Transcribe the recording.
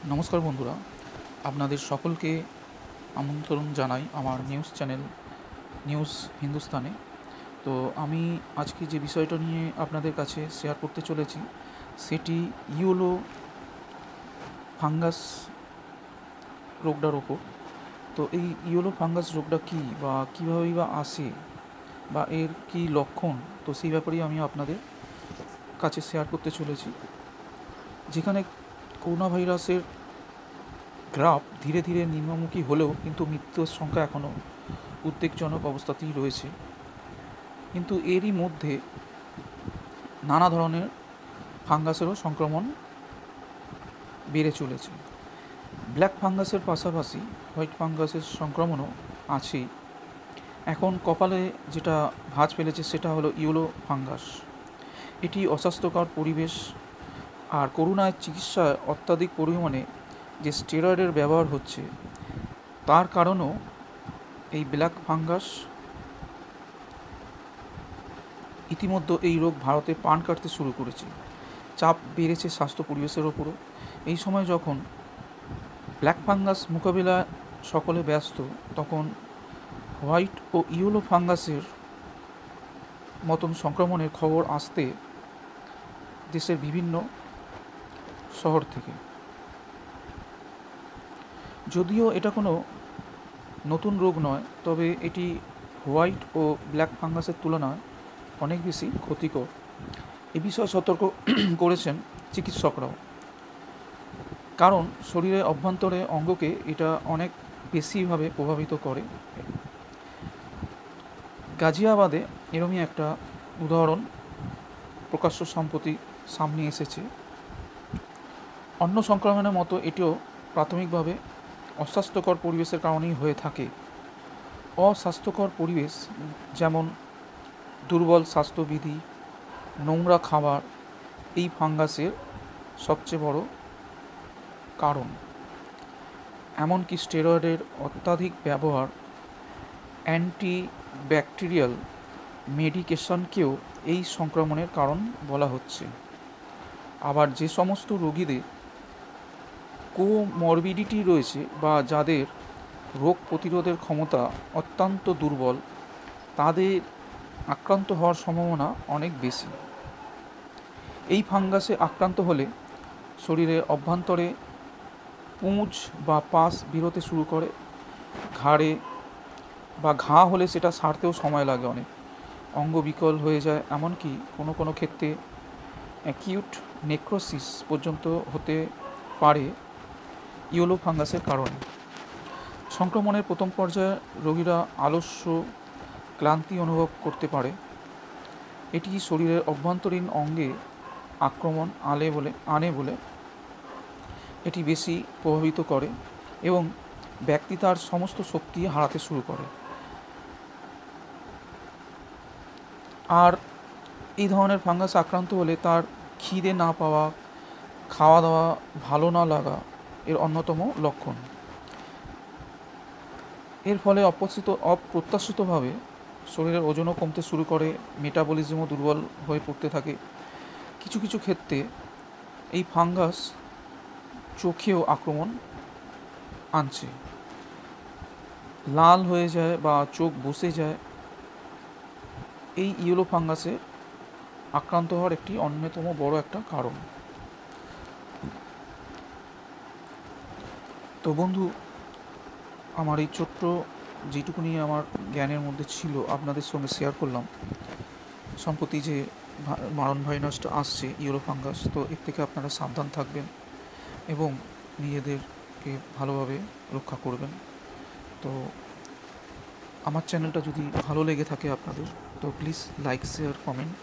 নমস্কার বন্ধুরা, আপনাদের সকলকে আমন্ত্রণ জানাই আমার নিউজ চ্যানেল নিউজ হিন্দুস্তানে। তো আমি আজকে যে বিষয়টা নিয়ে আপনাদের কাছে শেয়ার করতে চলেছি সেটি ইয়েলো ফাঙ্গাস রোগটার ওপর। তো এই ইয়েলো ফাঙ্গাস রোগটা কী বা কীভাবেই বা আসে বা এর কী লক্ষণ, তো সেই ব্যাপারেই আমি আপনাদের কাছে শেয়ার করতে চলেছি। যেখানে করোনা ভাইরাসের গ্রাফ ধীরে ধীরে নিম্নমুখী হলেও কিন্তু মৃত্যুর সংখ্যা এখনও উদ্বেগজনক অবস্থাতেই রয়েছে। কিন্তু এরই মধ্যে নানা ধরনের ফাঙ্গাসেরও সংক্রমণ বেড়ে চলেছে। ব্ল্যাক ফাঙ্গাসের পাশাপাশি হোয়াইট ফাঙ্গাসের সংক্রমণও আছেই। এখন কপালে যেটা ভাঁজ ফেলেছে সেটা হলো ইয়েলো ফাঙ্গাস। এটি অস্বাস্থ্যকর পরিবেশ আর করোনার চিকিৎসায় অত্যাধিক পরিমাণে যে স্টেরয়েডের ব্যবহার হচ্ছে তার কারণেও এই ব্ল্যাক ফাঙ্গাস ইতিমধ্যে এই রোগ ভারতে পান কাটতে শুরু করেছে। চাপ বেড়েছে স্বাস্থ্য পরিবেশের ওপরও। এই সময় যখন ব্ল্যাক ফাঙ্গাস মোকাবিলায় সকলে ব্যস্ত, তখন হোয়াইট ও ইয়েলো ফাঙ্গাসের মতন সংক্রমণের খবর আসতে দেশের বিভিন্ন শহর থেকে। যদিও এটা কোনো নতুন রোগ নয়, তবে এটি হোয়াইট ও ব্ল্যাক ফাঙ্গাসের তুলনায় অনেক বেশি ক্ষতিকর। এ বিষয়ে সতর্ক করেছেন চিকিৎসকরাও, কারণ শরীরের অভ্যন্তরে অঙ্গকে এটা অনেক বেশিভাবে প্রভাবিত করে। গাজিয়াবাদে এরমই একটা উদাহরণ প্রকাশ্য সম্প্রতি সামনে এসেছে। অন্য সংক্রমণের মতো এটিও প্রাথমিকভাবে অস্বাস্থ্যকর পরিবেশের কারণেই হয়ে থাকে। অস্বাস্থ্যকর পরিবেশ যেমন দুর্বল স্বাস্থ্যবিধি, নোংরা খাবার এই ফাঙ্গাসের সবচেয়ে বড় কারণ। এমনকি স্টেরয়েডের অত্যাধিক ব্যবহার, অ্যান্টিব্যাকটেরিয়াল মেডিকেশনকেও এই সংক্রমণের কারণ বলা হচ্ছে। আবার যে সমস্ত রোগীদের কোমরবিডিটি রয়েছে বা যাদের রোগ প্রতিরোধের ক্ষমতা অত্যন্ত দুর্বল, তাদের আক্রান্ত হওয়ার সম্ভাবনা অনেক বেশি। এই ফাঙ্গাসে আক্রান্ত হলে শরীরের অভ্যন্তরে পুঁজ বা পাশ বেরোতে শুরু করে। ঘাড়ে বা ঘা হলে সেটা সারতেও সময় লাগে অনেক। অঙ্গ বিকল হয়ে যায়, এমনকি কোনো কোনো ক্ষেত্রে অ্যাকিউট নেক্রোসিস পর্যন্ত হতে পারে ইয়েলো ফাঙ্গাসের কারণে। সংক্রমণের প্রথম পর্যায়ে রোগীরা আলস্য, ক্লান্তি অনুভব করতে পারে। এটি শরীরের অভ্যন্তরীণ অঙ্গে আক্রমণ আনে বলে এটি বেশি প্রভাবিত করে এবং ব্যক্তি তার সমস্ত শক্তি হারাতে শুরু করে। আর এই ধরনের ফাঙ্গাস আক্রান্ত হলে তার খিদে না পাওয়া, খাওয়া দাওয়া ভালো না লাগা এর অন্যতম লক্ষণ। এর ফলে অপ্রত্যাশিতভাবে শরীরের ওজনও কমতে শুরু করে, মেটাবলিজমও দুর্বল হয়ে পড়তে থাকে। কিছু কিছু ক্ষেত্রে এই ফাঙ্গাস চোখেও আক্রমণ আনছে, লাল হয়ে যায় বা চোখ বসে যায়। এই ইয়েলো ফাঙ্গাসে আক্রান্ত হওয়ার একটি অন্যতম বড় একটা কারণ। তো বন্ধু, আমার এই ছোট্ট যেটুকুনি আমার জ্ঞানের মধ্যে ছিল আপনাদের সঙ্গে শেয়ার করলাম। সম্প্রতি যে মারণ ভাইরাসটা আসছে ইয়েলো ফাঙ্গাস, তো এর থেকে আপনারা সাবধান থাকবেন এবং নিজেদেরকে ভালোভাবে রক্ষা করবেন। তো আমার চ্যানেলটা যদি ভালো লেগে থাকে আপনাদের, তো প্লিজ লাইক, শেয়ার, কমেন্ট